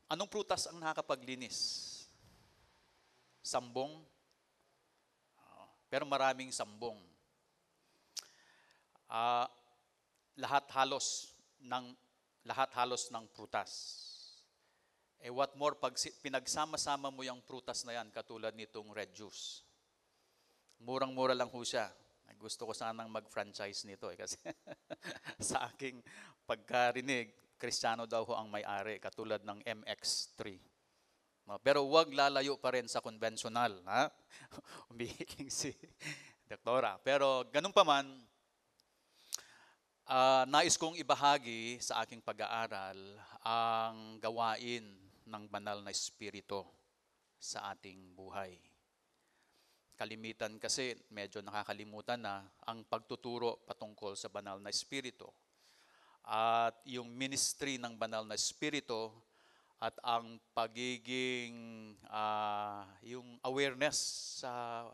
Anong prutas ang nakakapaglinis? Sambong? Pero maraming sambong. Ah, lahat halos ng lahat halos ng prutas. What more pag pinagsama-sama mo yung prutas na yan katulad nitong red juice. Murang-mura lang ho siya. Gusto ko sanang mag-franchise nito kasi sa aking pagkarinig, Kristiyano daw ho ang may-ari katulad ng MX3. No, pero huwag lalayo pa rin sa konvensyonal, ha? Umihiking si Doktora. Pero ganun pa man, nais kong ibahagi sa aking pag-aaral ang gawain ng banal na espiritu sa ating buhay. Kalimitan kasi, medyo nakakalimutan na ang pagtuturo patungkol sa banal na espiritu. At yung ministry ng banal na espiritu at ang pagiging, yung awareness sa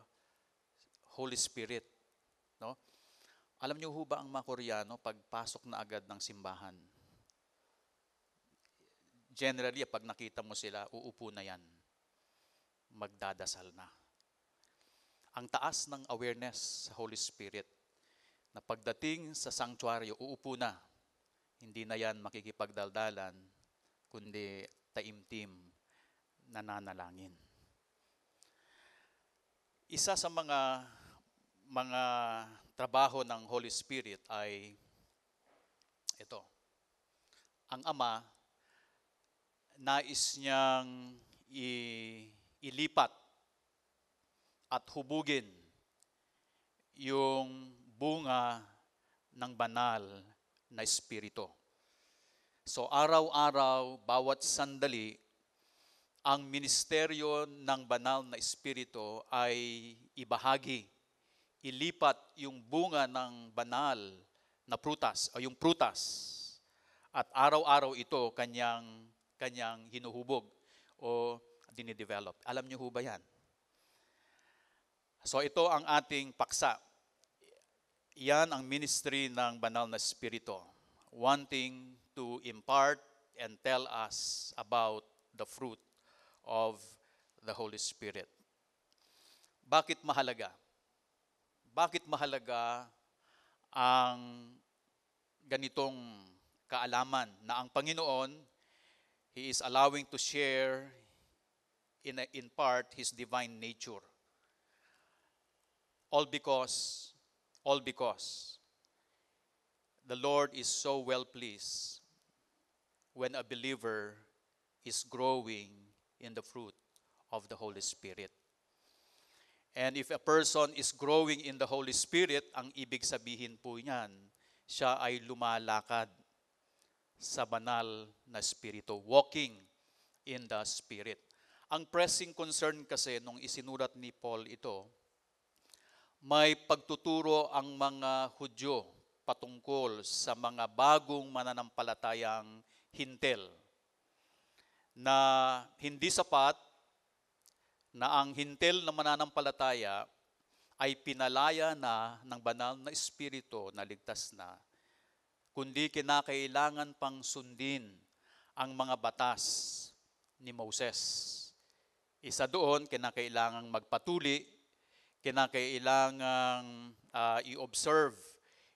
Holy Spirit. No? Alam niyo ho ba ang mga Koreano, pagpasok na agad ng simbahan, generally, pag nakita mo sila, uupo na yan. Magdadasal na. Ang taas ng awareness sa Holy Spirit na pagdating sa sanctuaryo, uupo na. Hindi na yan makikipagdaldalan, kundi taimtim, nananalangin. Isa sa mga trabaho ng Holy Spirit ay ito. Ang Ama, nais niyang ilipat at hubugin yung bunga ng banal na espiritu. So araw-araw, bawat sandali, ang ministeryo ng banal na espiritu ay ibahagi, ilipat yung bunga ng banal na prutas o yung prutas. At araw-araw ito kanyang hinuhubog o dinidevelop. Alam niyo ho ba yan? So ito ang ating paksa. Yan ang ministry ng banal na espiritu, wanting to impart and tell us about the fruit of the Holy Spirit. Bakit mahalaga? Bakit mahalaga ang ganitong kaalaman na ang Panginoon, He is allowing to share in part His divine nature? All because the Lord is so well pleased when a believer is growing in the fruit of the Holy Spirit. And if a person is growing in the Holy Spirit, ang ibig sabihin po niyan, siya ay lumalakad sa banal na espiritu, walking in the Spirit. Ang pressing concern kasi nung isinulat ni Paul ito, may pagtuturo ang mga Hudyo patungkol sa mga bagong mananampalatayang hintil na hindi sapat na ang hintil na mananampalataya ay pinalaya na ng banal na espiritu na ligtas na, kundi kinakailangan pang sundin ang mga batas ni Moses. Isa doon, kinakailangang magpatuli, kinakailangang i-observe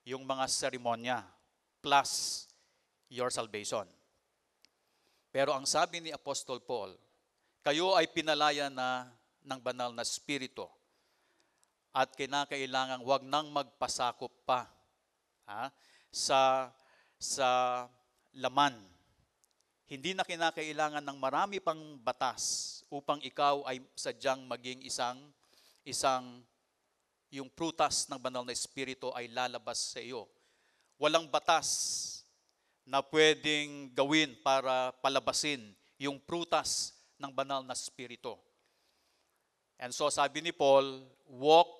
yung mga seremonya plus your salvation. Pero ang sabi ni Apostol Paul, kayo ay pinalaya na ng banal na espiritu at kinakailangang wag nang magpasakop pa sa laman. Hindi na kinakailangan ng marami pang batas upang ikaw ay sadyang maging isang yung prutas ng banal na espiritu ay lalabas sa iyo. Walang batas na pwedeng gawin para palabasin yung prutas ng banal na espiritu. And so sabi ni Paul, walk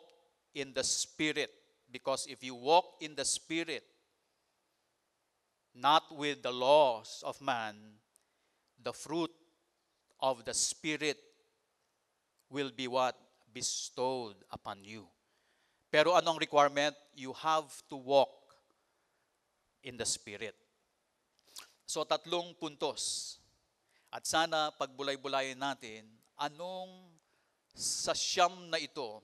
in the Spirit, because if you walk in the Spirit, not with the laws of man, the fruit of the Spirit will be what? Bestowed upon you. Pero anong requirement? You have to walk in the Spirit. So 3 puntos At sana pagbulay-bulayin natin, sa siyam na ito,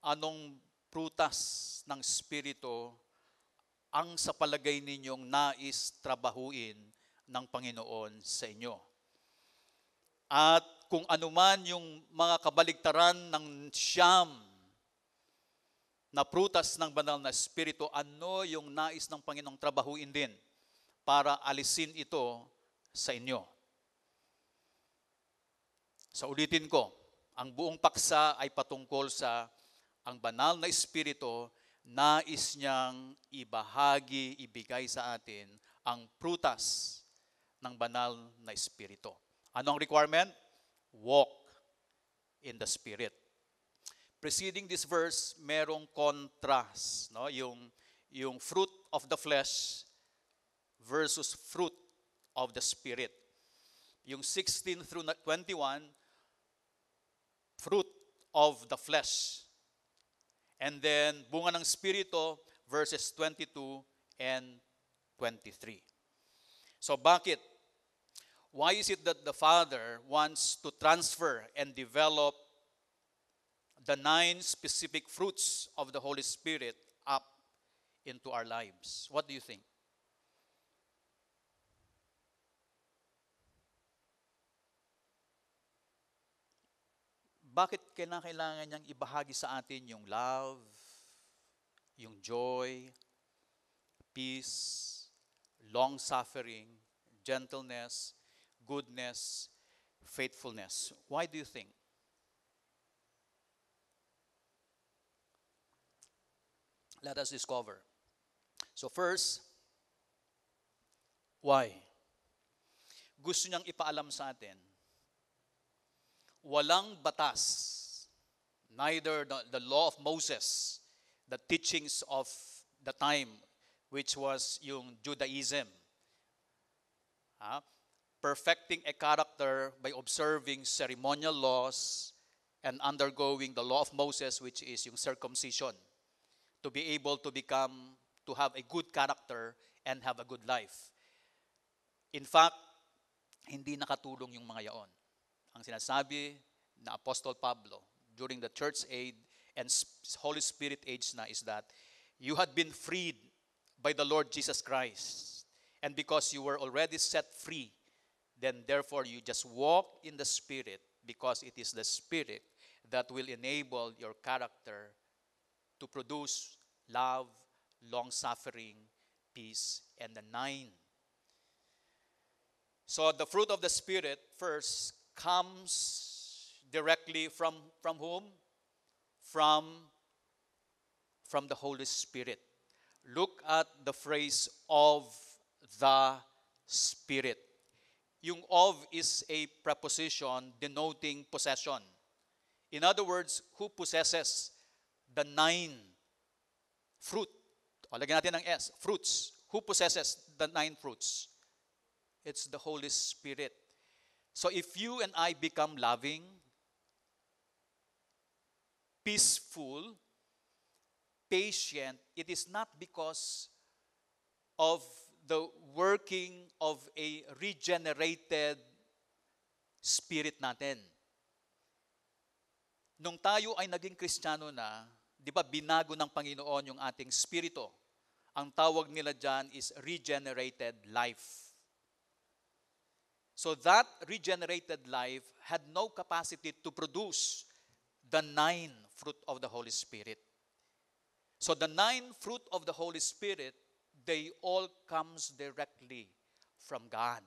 anong prutas ng Espiritu ang sa palagay ninyong nais trabahuin ng Panginoon sa inyo. At kung anuman yung mga kabaligtaran ng siyam na prutas ng banal na Espiritu, ano yung nais ng Panginoong trabahuin din para alisin ito sa inyo. Sa ulitin ko, ang buong paksa ay patungkol sa ang banal na Espiritu, nais niyang ibigay sa atin ang prutas ng banal na Espiritu. Ano ang requirement? Walk in the Spirit. Preceding this verse, merong contrast, no? Yung fruit of the flesh versus fruit of the Spirit. Yung 16 through 21, fruit of the flesh. And then, bunga ng Espiritu, verses 22 and 23. So bakit? Why is it that the Father wants to transfer and develop the 9 specific fruits of the Holy Spirit up into our lives? What do you think? Bakit kailangan niyang ibahagi sa atin yung love, yung joy, peace, long-suffering, gentleness, goodness, faithfulness? Why do you think? Let us discover. So first, why? Gusto niyang ipaalam sa atin, walang batas, neither the law of Moses, the teachings of the time, which was yung Judaism, perfecting a character by observing ceremonial laws and undergoing the law of Moses, which is yung circumcision, to be able to have a good character and have a good life. In fact, hindi nakatulong yung mga yaon. Ang sinasabi na Apostle Pablo during the church age and Holy Spirit age na is that you had been freed by the Lord Jesus Christ. And because you were already set free, then therefore you just walk in the Spirit, because it is the Spirit that will enable your character to produce love, long-suffering, peace, and the 9. So the fruit of the Spirit first comes directly from whom? From the Holy Spirit. Look at the phrase of the Spirit. Yung of is a preposition denoting possession. In other words, who possesses the 9 fruit? O, lagyan natin ng S, fruits. Who possesses the 9 fruits? It's the Holy Spirit. So if you and I become loving, peaceful, patient, it is not because of the working of a regenerated spirit natin. Nung tayo ay naging Kristiyano na, di ba binago ng Panginoon yung ating spirito? Ang tawag nila dyan is regenerated life. So that regenerated life had no capacity to produce the 9 fruit of the Holy Spirit. So the 9 fruit of the Holy Spirit, they all comes directly from God.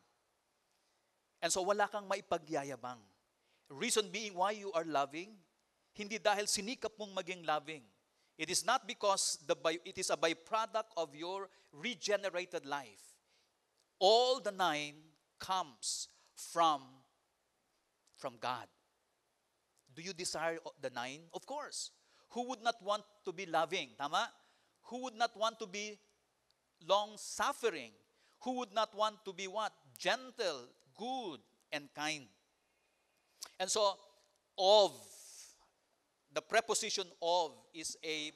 And so wala kang maipagyayabang. Reason being why you are loving, hindi dahil sinikap mong maging loving. It is not because it is a byproduct of your regenerated life. All the 9 comes from God. Do you desire the 9? Of course. Who would not want to be loving? Tama? Who would not want to be long-suffering? Who would not want to be what? Gentle, good, and kind. And so, the preposition of it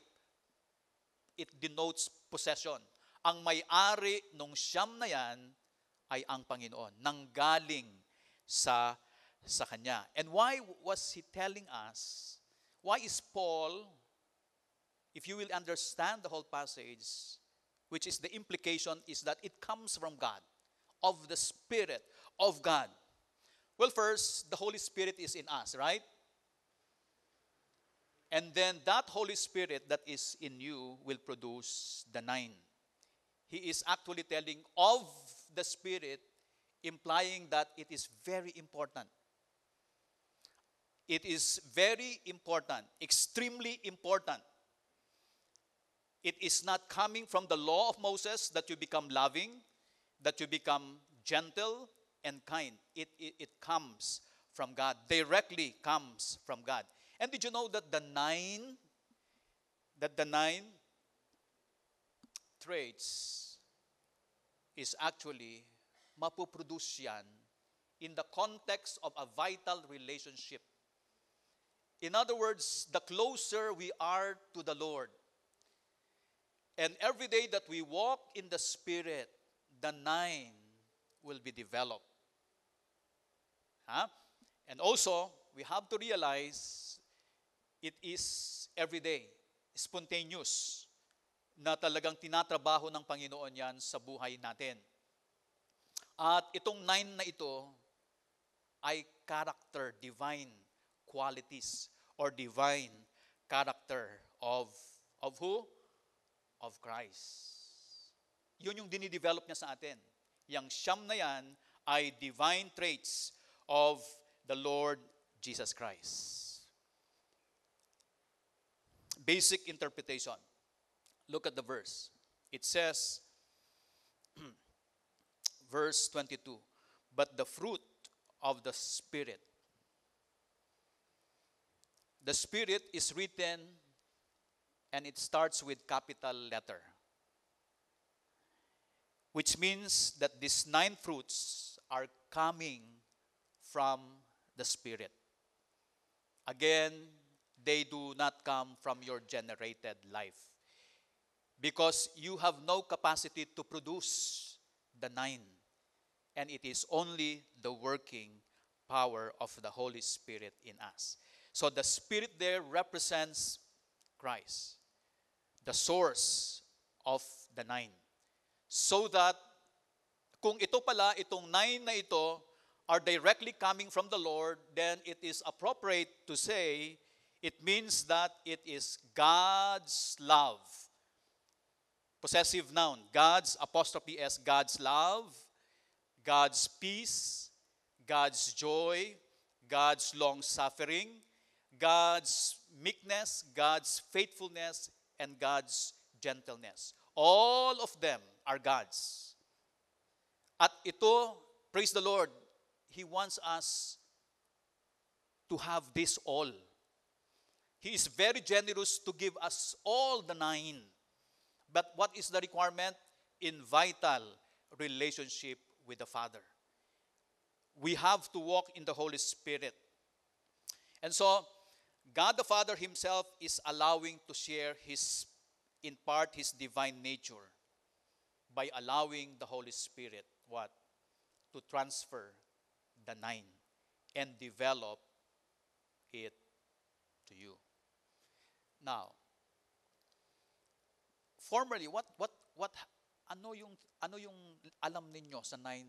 denotes possession. Ang may-ari nung siyam na yan ay ang Panginoon. Nanggaling sa Kanya. And why was He telling us? Why is Paul, if you will understand the whole passage, which is the implication is that it comes from God, of the Spirit of God. Well, first, the Holy Spirit is in us, right? And then that Holy Spirit that is in you will produce the 9. He is actually telling of the Spirit, implying that it is very important. It is very important, extremely important. It is not coming from the law of Moses that you become loving, that you become gentle and kind. It comes from God, directly comes from God. And did you know that the nine traits is actually mapuproduce yan in the context of a vital relationship. In other words, the closer we are to the Lord, and every day that we walk in the Spirit, the 9 will be developed. Huh? And also, we have to realize it is every day, spontaneous, na talagang tinatrabaho ng Panginoon yan sa buhay natin. At itong 9 na ito ay character, divine qualities, or divine character of who? Of Christ. Yun yung dinidevelop niya sa atin. Yang siyam na yan ay divine traits of the Lord Jesus Christ. Basic interpretation. Look at the verse. It says, verse 22, but the fruit of the Spirit. The Spirit is written and it starts with capital letter, which means that these 9 fruits are coming from the Spirit. Again, they do not come from your generated life, because you have no capacity to produce the 9, and it is only the working power of the Holy Spirit in us. So the Spirit there represents Christ, the source of the 9. So that kung ito pala, itong 9 na ito are directly coming from the Lord, then it is appropriate to say it means that it is God's love. Possessive noun, God's, apostrophe S, God's love, God's peace, God's joy, God's long-suffering, God's meekness, God's faithfulness, and God's gentleness. All of them are God's. At ito, praise the Lord, He wants us to have this all. He is very generous to give us all the 9. But what is the requirement? In vital relationship with the Father. We have to walk in the Holy Spirit. And so, God the Father Himself is allowing to share in part His divine nature by allowing the Holy Spirit, what? To transfer the 9 and develop it to you. Now, formerly, ano yung alam ninyo sa 9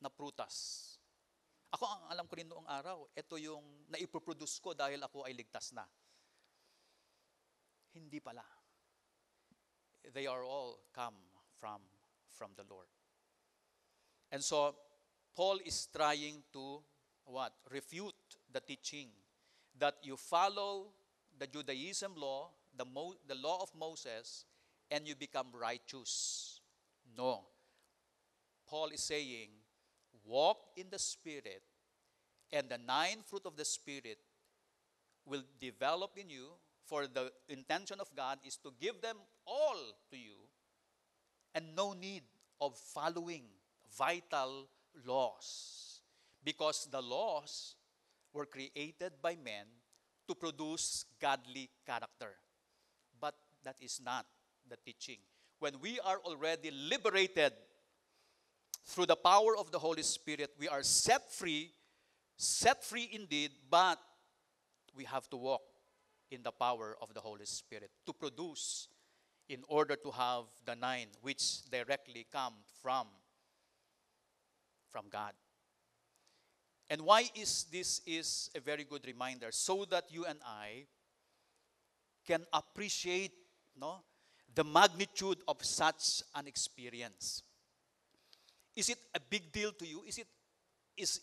na prutas? Ako, ang alam ko rin noong araw, ito yung naipoproduce ko dahil ako ay ligtas na. Hindi pala. They are all come from the Lord. And so, Paul is trying to what? Refute the teaching that you follow the Judaism law, the law of Moses, and you become righteous. No. Paul is saying, walk in the Spirit, and the 9 fruit of the Spirit will develop in you, for the intention of God is to give them all to you, and no need of following vital laws. Because the laws were created by men to produce godly character. But that is not the teaching. When we are already liberated through the power of the Holy Spirit, we are set free indeed, but we have to walk in the power of the Holy Spirit to produce in order to have the 9 which directly come from God. And why is this is a very good reminder? So that you and I can appreciate, no, the magnitude of such an experience. Is it a big deal to you? Is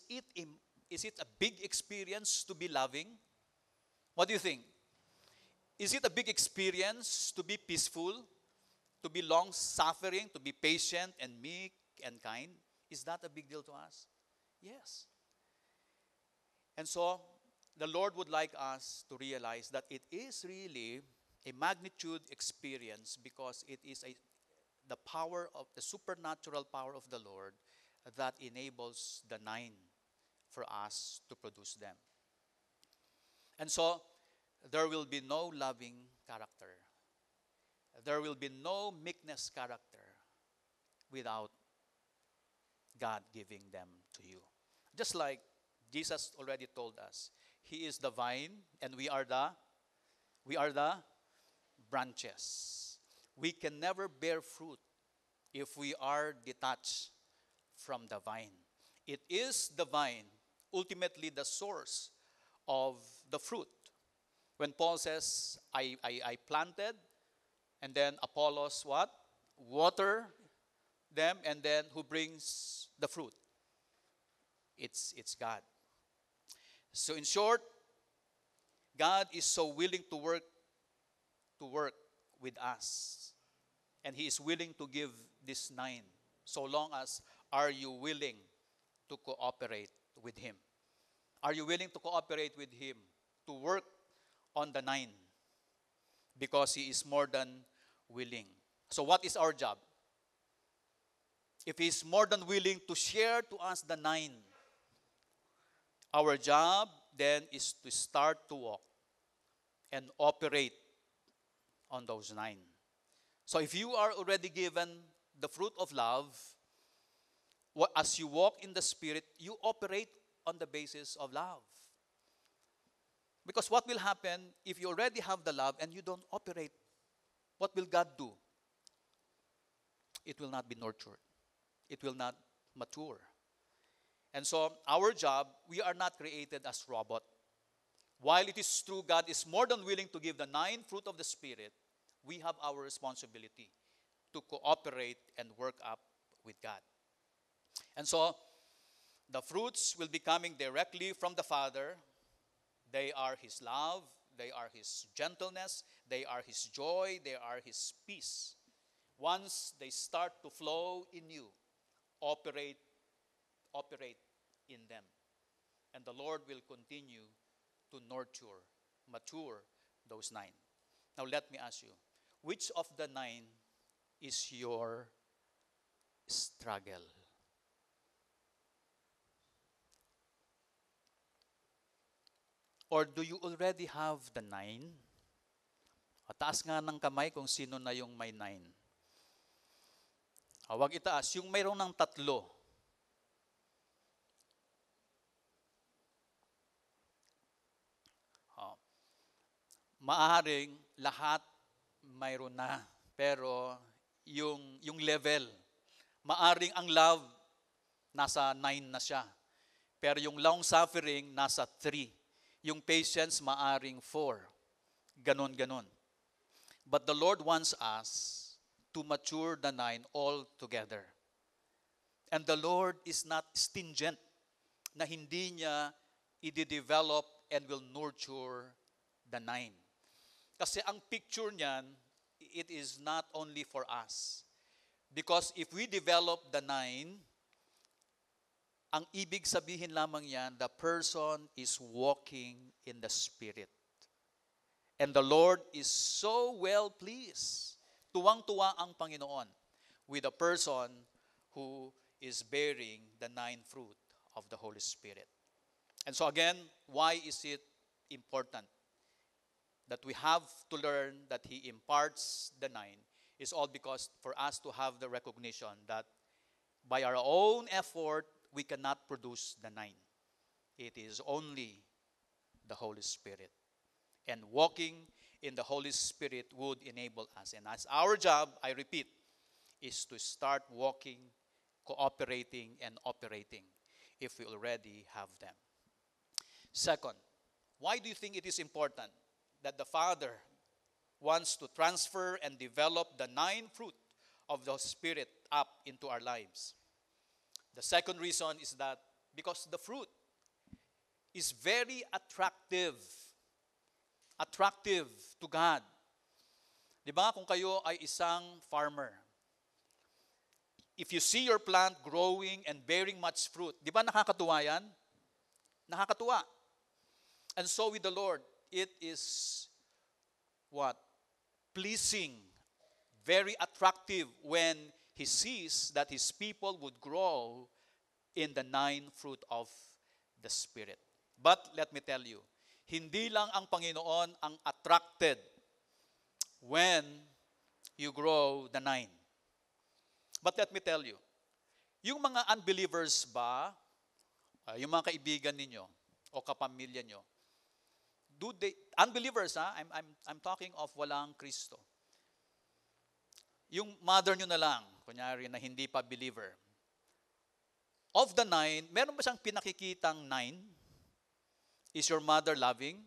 it a big experience to be loving? What do you think? Is it a big experience to be peaceful, to be long-suffering, to be patient and meek and kind? Is that a big deal to us? Yes. And so, the Lord would like us to realize that it is really a magnitude experience because it is the power of the supernatural power of the Lord that enables the 9 for us to produce them. And so, there will be no loving character. There will be no meekness character without God giving them to you. Just like Jesus already told us, He is the vine and we are the branches. We can never bear fruit if we are detached from the vine. It is the vine, ultimately the source of the fruit. When Paul says, I planted, and then Apollos what? Water them, and then who brings the fruit? It's God. So in short, God is so willing to work with us. And He is willing to give this 9, so long as are you willing to cooperate with Him? Are you willing to cooperate with Him to work on the 9? Because He is more than willing. So what is our job? If He is more than willing to share to us the 9, our job then is to start to walk and operate on those 9. So if you are already given the fruit of love, as you walk in the Spirit, you operate on the basis of love. Because what will happen if you already have the love and you don't operate? What will God do? It will not be nurtured. It will not mature. And so our job, we are not created as robot. While it is true God is more than willing to give the 9 fruit of the Spirit, we have our responsibility to cooperate and work up with God. And so the fruits will be coming directly from the Father. They are His love, they are His gentleness, they are His joy, they are His peace. Once they start to flow in you, operate in them. And the Lord will continue to nurture, mature those 9. Now let me ask you, which of the 9 is your struggle? Or do you already have the 9? Taas nga ng kamay kung sino na yung may 9. Huwag itaas. Yung mayroon ng 3. Maaaring lahat mayroon na. Pero yung level, maaaring ang love nasa 9 na siya. Pero yung long suffering nasa 3. Yung patience maaring 4. Ganon. But the Lord wants us to mature the 9 all together. And the Lord is not stingent na hindi niya i-develop and will nurture the 9. Kasi ang picture niyan, it is not only for us. Because if we develop the 9, ang ibig sabihin lamang yan, the person is walking in the Spirit. And the Lord is so well pleased. Tuwang-tuwa ang Panginoon with a person who is bearing the 9 fruit of the Holy Spirit. And so again, why is it important that we have to learn that He imparts the 9? Is all because for us to have the recognition that By our own effort, we cannot produce the 9. It is only the Holy Spirit. And walking in the Holy Spirit would enable us. And as our job, I repeat, is to start walking, cooperating, and operating if we already have them. Second, why do you think it is important that the Father wants to transfer and develop the 9 fruit of the Spirit up into our lives? The second reason is that because the fruit is very attractive to God. Di ba? Kung kayo ay isang farmer, if you see your plant growing and bearing much fruit, di ba nakakatuwa yan? Nakakatuwa. And so with the Lord, it is what? Pleasing, very attractive when He sees that His people would grow in the 9 fruit of the Spirit. But let me tell you, hindi lang ang Panginoon ang attracted when you grow the 9. But let me tell you, yung mga unbelievers ba, yung mga kaibigan ninyo o kapamilya nyo, unbelievers I'm talking of walang Kristo. Yung mother nyo na lang, kunyari na hindi pa believer. Of the 9, meron ba siyang pinakikitang 9? Is your mother loving?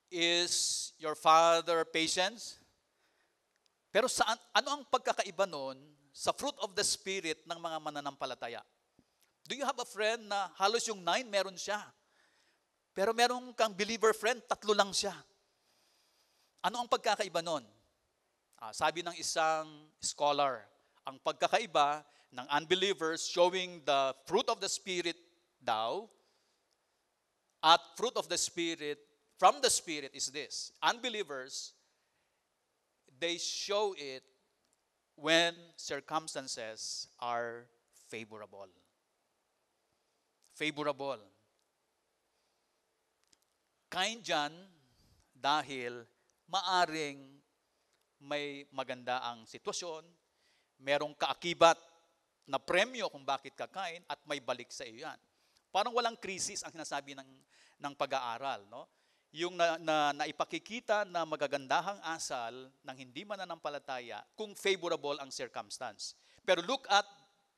Is your father patient? Pero ano ang pagkakaiba nun sa fruit of the Spirit ng mga mananampalataya? Do you have a friend na halos yung 9 meron siya? Pero meron kang believer friend, 3 lang siya. Ano ang pagkakaiba nun? Sabi ng isang scholar, ang pagkakaiba ng unbelievers showing the fruit of the Spirit daw, at fruit of the Spirit, from the Spirit is this. Unbelievers, they show it when circumstances are favorable. Favorable. Kind dyan dahil maaring may maganda ang sitwasyon, merong kaakibat na premyo kung bakit kakain at may balik sa iyo yan. Parang walang krisis ang sinasabi ng pag-aaral, no? Yung naipakikita na magagandahang asal ng hindi mananampalataya kung favorable ang circumstance. Pero look at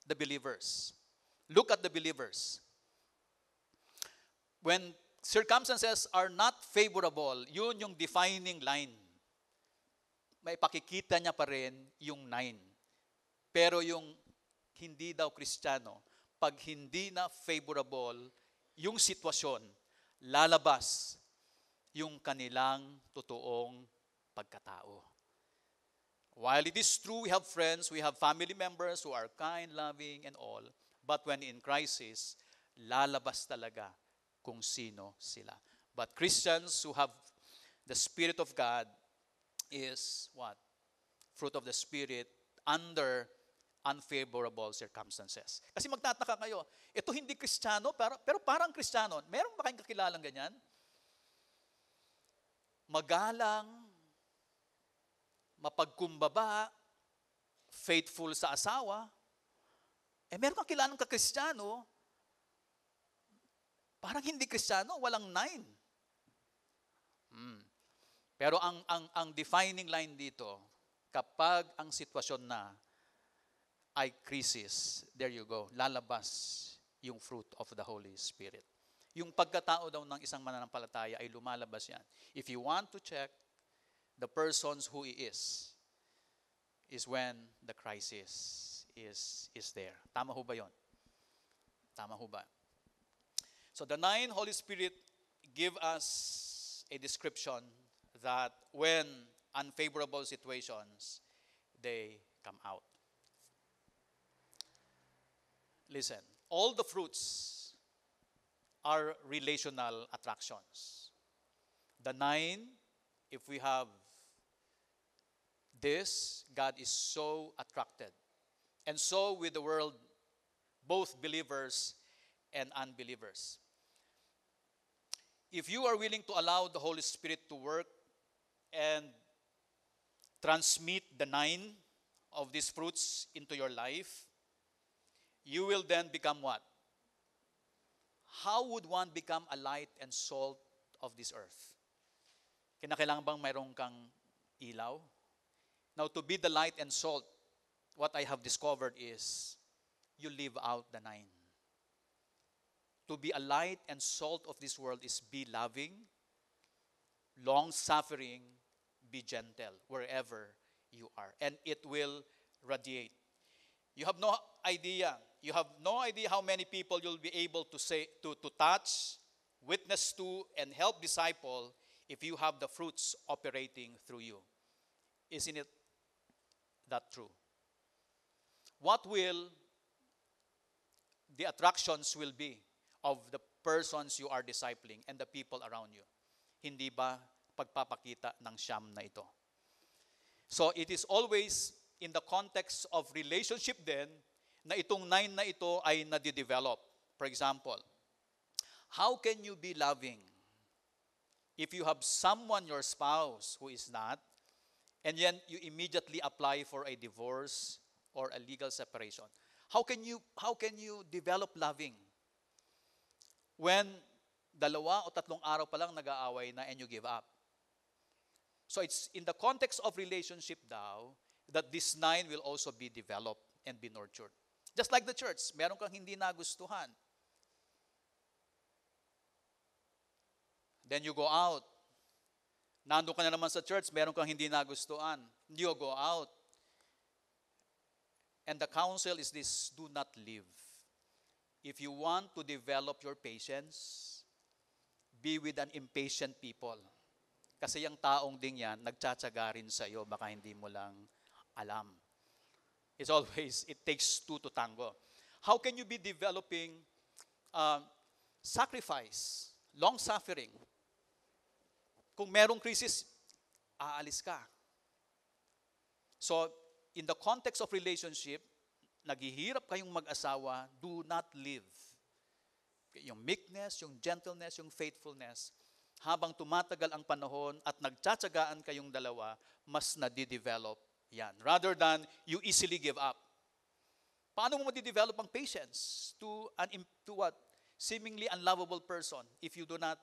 the believers. Look at the believers. When circumstances are not favorable, yun yung defining line. May pakikita niya pa rin yung 9. Pero yung hindi daw Kristiyano, pag hindi na favorable yung sitwasyon, lalabas yung kanilang totoong pagkatao. While it is true, we have friends, we have family members who are kind, loving, and all, but when in crisis, lalabas talaga kung sino sila. But Christians who have the Spirit of God is what? Fruit of the Spirit under unfavorable circumstances. Kasi magtataka kayo, ito hindi Kristiyano, pero parang Kristiyano. Meron ba kayong kakilalang ganyan? Magalang, mapagkumbaba, faithful sa asawa. Meron kang kilalang ka-Kristiyano, parang hindi Kristiyano, walang 9. Pero ang defining line dito, kapag ang sitwasyon na ay crisis, there you go, lalabas yung fruit of the Holy Spirit. Yung pagkatao daw ng isang mananampalataya ay lumalabas yan. If you want to check the persons who he is when the crisis is there. Tama ho ba yun? Tama ho ba? So the 9 Holy Spirit give us a description that when unfavorable situations, they come out. Listen, all the fruits are relational attractions. The 9, if we have this, God is so attracted. And so with the world, both believers and unbelievers. If you are willing to allow the Holy Spirit to work and transmit the 9 of these fruits into your life, you will then become what? How would one become a light and salt of this earth? Kinakailangan bang mayroon kang ilaw? Now, to be the light and salt, what I have discovered is you live out the 9. To be a light and salt of this world is be loving, long-suffering, be gentle wherever you are. And it will radiate. You have no idea. You have no idea how many people you'll be able to touch, witness to, and help disciple if you have the fruits operating through you. Isn't it that true? What will the attractions will be of the persons you are discipling and the people around you? Hindi ba pagpapakita ng siyam na ito? So it is always in the context of relationship then na itong 9 na ito ay nadidevelop. For example, how can you be loving if you have someone, your spouse, who is not, and then you immediately apply for a divorce or a legal separation? How can you develop loving when 2 o 3 araw pa lang nag-aaway na and you give up? So it's in the context of relationship daw that this 9 will also be developed and be nurtured. Just like the church, meron kang hindi nagustuhan. Then you go out. Nandun ka na naman sa church, meron kang hindi nagustuhan. You go out. And the counsel is this: do not live. If you want to develop your patience, be with an impatient people. Kasi yung taong ding yan, nagtsatsaga rin sa iyo, baka hindi mo lang alam. It's always, it takes 2 to tango. How can you be developing sacrifice, long-suffering? Kung merong krisis, aalis ka. So, in the context of relationship, naghihirap kayong mag-asawa, do not live. Yung meekness, yung gentleness, yung faithfulness, habang tumatagal ang panahon at nagtsatsagaan kayong dalawa, mas nadidevelop yan. Rather than you easily give up. Paano mo madidevelop ang patience to what? Seemingly unlovable person if you do not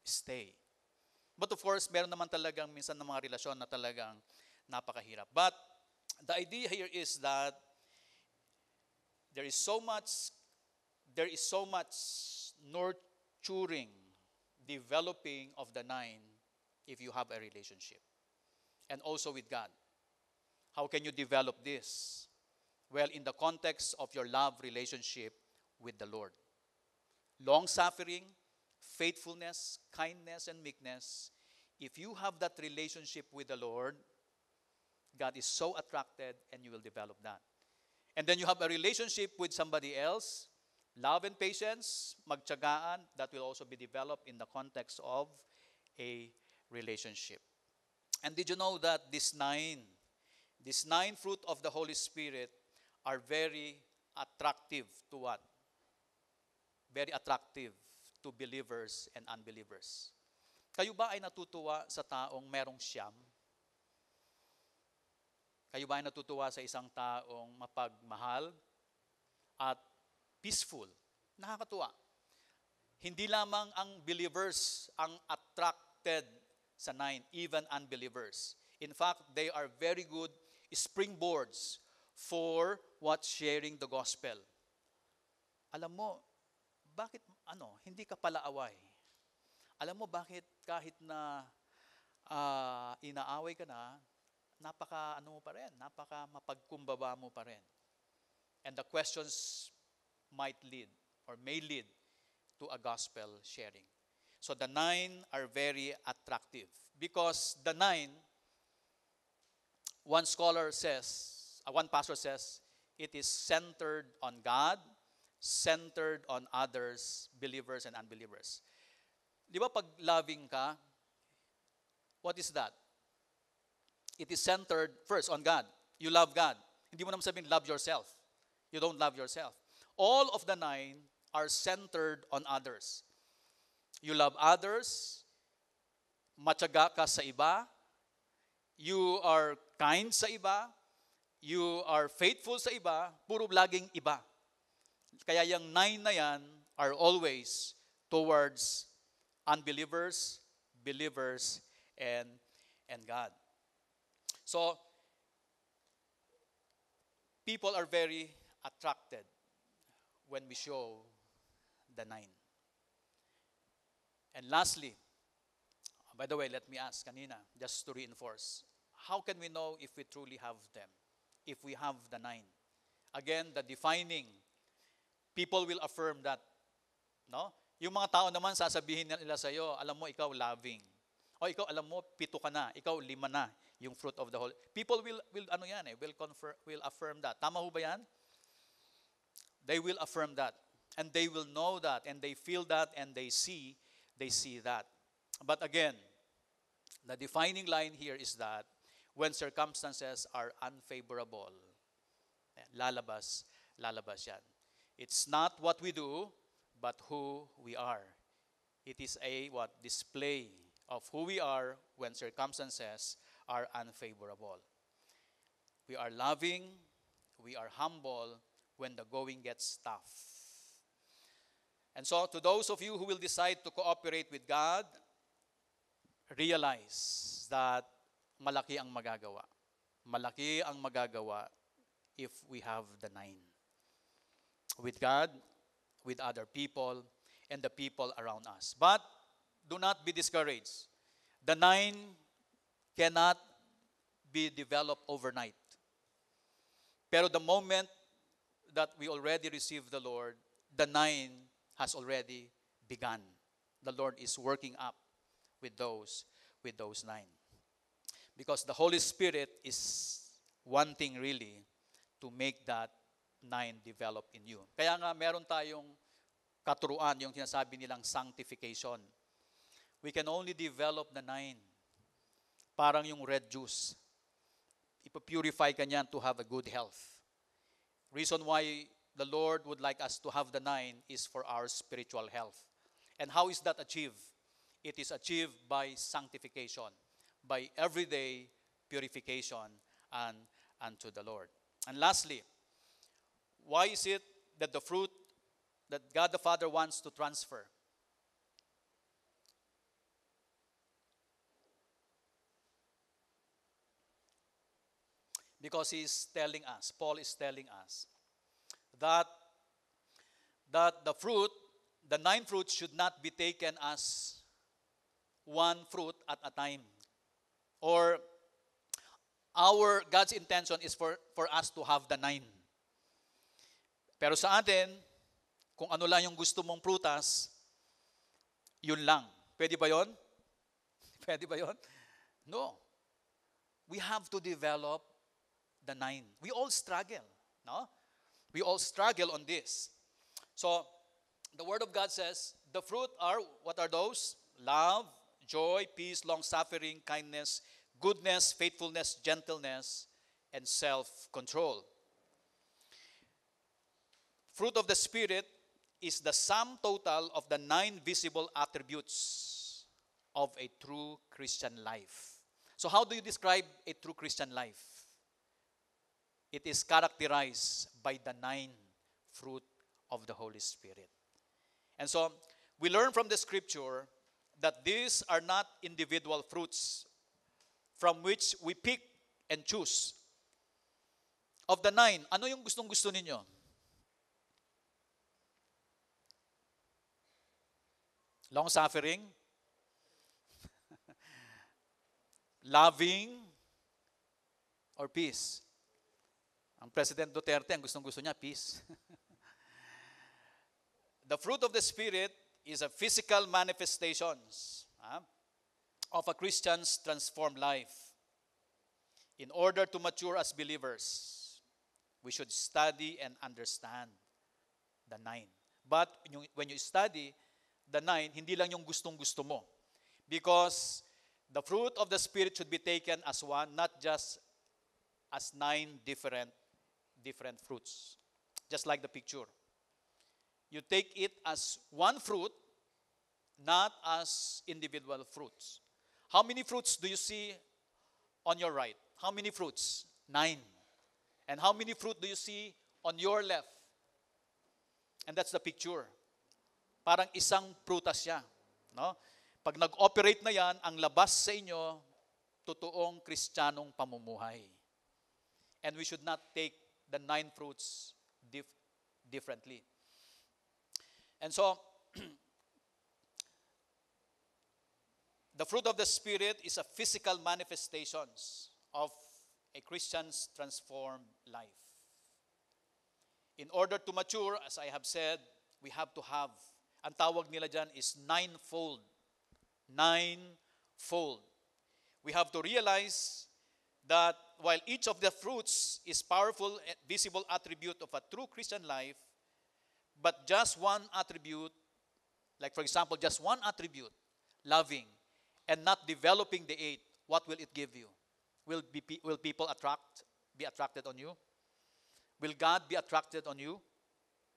stay. But of course, meron naman talagang minsan ng mga relasyon na talagang napakahirap. But the idea here is that there is so much nurturing, developing of the 9 if you have a relationship. And also with God. How can you develop this? Well, in the context of your love relationship with the Lord. Long-suffering, faithfulness, kindness, and meekness. If you have that relationship with the Lord, God is so attracted and you will develop that. And then you have a relationship with somebody else, love and patience, magtyagaan, that will also be developed in the context of a relationship. And did you know that these 9 fruit of the Holy Spirit are very attractive to what? Very attractive to believers and unbelievers. Kayo ba ay natutuwa sa taong merong siyam? Kayo ba ay natutuwa sa isang taong mapagmahal at peaceful? Nakakatuwa. Hindi lamang ang believers ang attracted sa 9, even unbelievers. In fact, they are very good springboards for what? Sharing the gospel. Alam mo, bakit hindi ka pala away? Alam mo bakit kahit na inaaway ka na, napaka mapagkumbaba mo pa rin. And the questions might lead or may lead to a gospel sharing. So the 9 are very attractive because the 9, one pastor says, it is centered on God, centered on others, believers and unbelievers. Di ba pag loving ka, what is that? It is centered first on God. You love God. Hindi mo naman sabihin, love yourself. You don't love yourself. All of the 9 are centered on others. You love others, matyaga ka sa iba, you are kind sa iba, you are faithful sa iba, puro laging iba. Kaya yung 9 na yan are always towards unbelievers, believers, and God. So, people are very attracted when we show the 9. And lastly, by the way, let me ask kanina, just to reinforce, how can we know if we truly have them? If we have the 9? Again, the defining, people will affirm that. No? Yung mga tao naman, sasabihin nila sa iyo, alam mo, ikaw loving. O ikaw, alam mo, 7 ka na. Ikaw, 5 na. Yung fruit of the whole. People will will affirm that. Tama ho ba yan? They will affirm that. And they will know that. And they feel that. And they see that. But again, the defining line here is that when circumstances are unfavorable, lalabas yan. It's not what we do, but who we are. It is a display of who we are when circumstances are unfavorable. We are loving, we are humble when the going gets tough. And so to those of you who will decide to cooperate with God, realize that malaki ang magagawa. Malaki ang magagawa if we have the 9. With God, with other people, and the people around us. But do not be discouraged. The 9 cannot be developed overnight. Pero the moment that we already received the Lord, the 9 has already begun. The Lord is working up with those 9. Because the Holy Spirit is wanting really to make that 9 develop in you. Kaya nga meron tayong katuruan, yung sinasabi nilang sanctification. We can only develop the 9. Parang yung red juice. Ipapurify ka niyan to have a good health. Reason why the Lord would like us to have the 9 is for our spiritual health. And how is that achieved? It is achieved by sanctification, by everyday purification unto the Lord. And lastly, why is it that the fruit that God the Father wants to transfer? Because Paul is telling us, that the fruit, the 9 fruits should not be taken as one fruit at a time. Or God's intention is for us to have the 9. Pero sa atin, kung ano lang yung gusto mong prutas, yun lang. Pwede ba yun? Pwede ba yun? No. We have to develop the 9. We all struggle, no? We all struggle on this. So, the Word of God says, the fruit are, what are those? Love, joy, peace, long-suffering, kindness, goodness, faithfulness, gentleness, and self-control. Fruit of the Spirit is the sum total of the 9 visible attributes of a true Christian life. So how do you describe a true Christian life? It is characterized by the 9 fruit of the Holy Spirit. And so, we learn from the scripture that these are not individual fruits from which we pick and choose. Of the 9, ano yung gustong-gusto ninyo? Long-suffering? Loving? Or peace? Ang President Duterte, ang gustong-gusto niya, peace. The fruit of the Spirit is a physical manifestations of a Christian's transformed life. In order to mature as believers, we should study and understand the 9. But when you study the 9, hindi lang yung gustong-gusto mo. Because the fruit of the Spirit should be taken as one, not just as 9 different fruits. Just like the picture. You take it as one fruit, not as individual fruits. How many fruits do you see on your right? How many fruits? 9. And how many fruit do you see on your left? And that's the picture. Parang isang prutas siya. No? Pag nag-operate na yan, ang labas sa inyo, totoong Kristiyanong pamumuhay. And we should not take the 9 fruits differently. And so, the fruit of the Spirit is a physical manifestations of a Christian's transformed life. In order to mature, as I have said, we have to have, ang tawag nila dyan is ninefold. Ninefold. We have to realize that while each of the fruits is powerful, visible attribute of a true Christian life, but just one attribute, like for example, just one attribute, loving, and not developing the 8, what will it give you? Will people be attracted on you? Will God be attracted on you?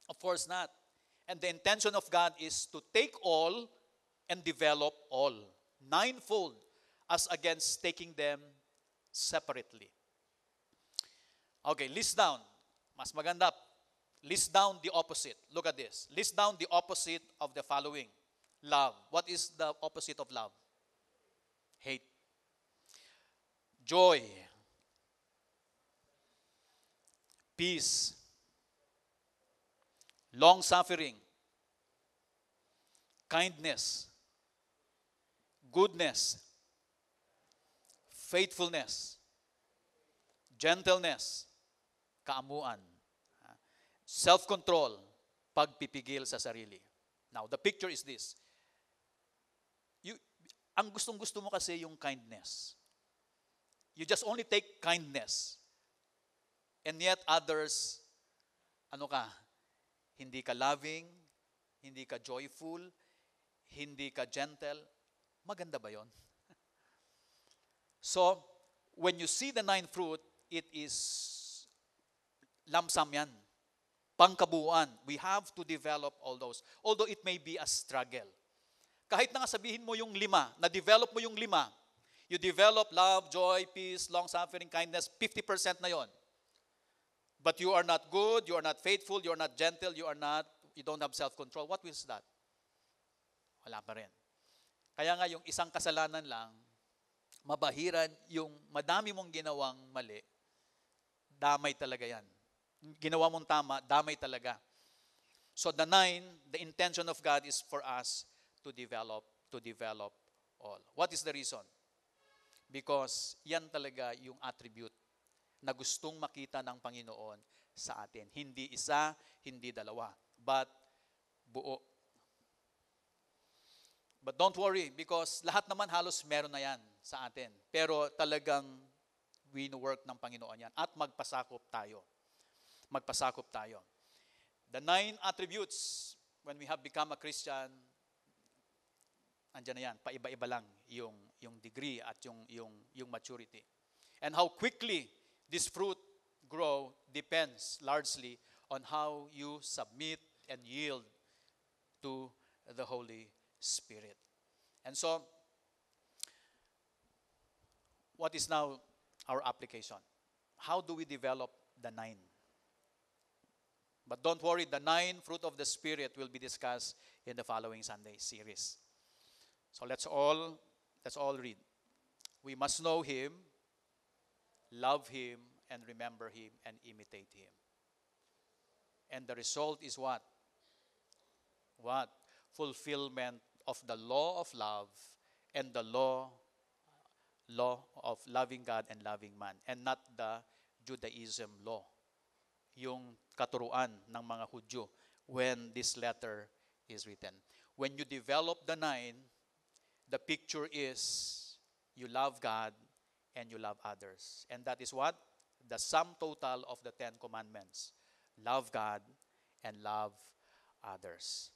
Of course not. And the intention of God is to take all and develop all. Ninefold, as against taking them separately. Okay, list down. Mas maganda. List down the opposite. Look at this. List down the opposite of the following. Love. What is the opposite of love? Hate. Joy. Peace. Long-suffering. Kindness. Goodness. Faithfulness. Gentleness. Kaamuan. Self-control. Pagpipigil sa sarili. Now, the picture is this. Ang gustong-gusto mo kasi yung kindness. You just only take kindness. And yet others, hindi ka loving, hindi ka joyful, hindi ka gentle. Maganda ba yon? So, when you see the 9 fruit, it is lump sum yan. Pangkabuuan. We have to develop all those. Although it may be a struggle. Kahit na nga sabihin mo yung 5, na-develop mo yung 5, you develop love, joy, peace, long-suffering, kindness, 50% na yon. But you are not good, you are not faithful, you are not gentle, you don't have self-control. What is that? Wala pa rin. Kaya nga yung isang kasalanan lang, mabahiran, yung madami mong ginawang mali, damay talaga yan. Ginawa mong tama, damay talaga. So the 9, the intention of God is for us to develop all. What is the reason? Because yan talaga yung attribute na gustong makita ng Panginoon sa atin. Hindi isa, hindi dalawa, but buo. But don't worry, because lahat naman halos meron na yan sa atin. Pero talagang wino-work ng Panginoon yan. At magpasakop tayo. Magpasakop tayo. The 9 attributes, when we have become a Christian, andyan na yan, paiba-iba lang yung degree at yung maturity. And how quickly this fruit grow depends largely on how you submit and yield to the Holy Spirit. And so, what is now our application? How do we develop the 9? But don't worry, the 9 fruit of the Spirit will be discussed in the following Sunday series. So let's all read. We must know Him, love Him, and remember Him, and imitate Him. And the result is what? What? Fulfillment of the law of love and the law of loving God and loving man, and not the Judaism law, yung katuruan ng mga Hudyo when this letter is written. When you develop the 9, the picture is you love God and you love others. And that is what? The sum total of the 10 commandments. Love God and love others.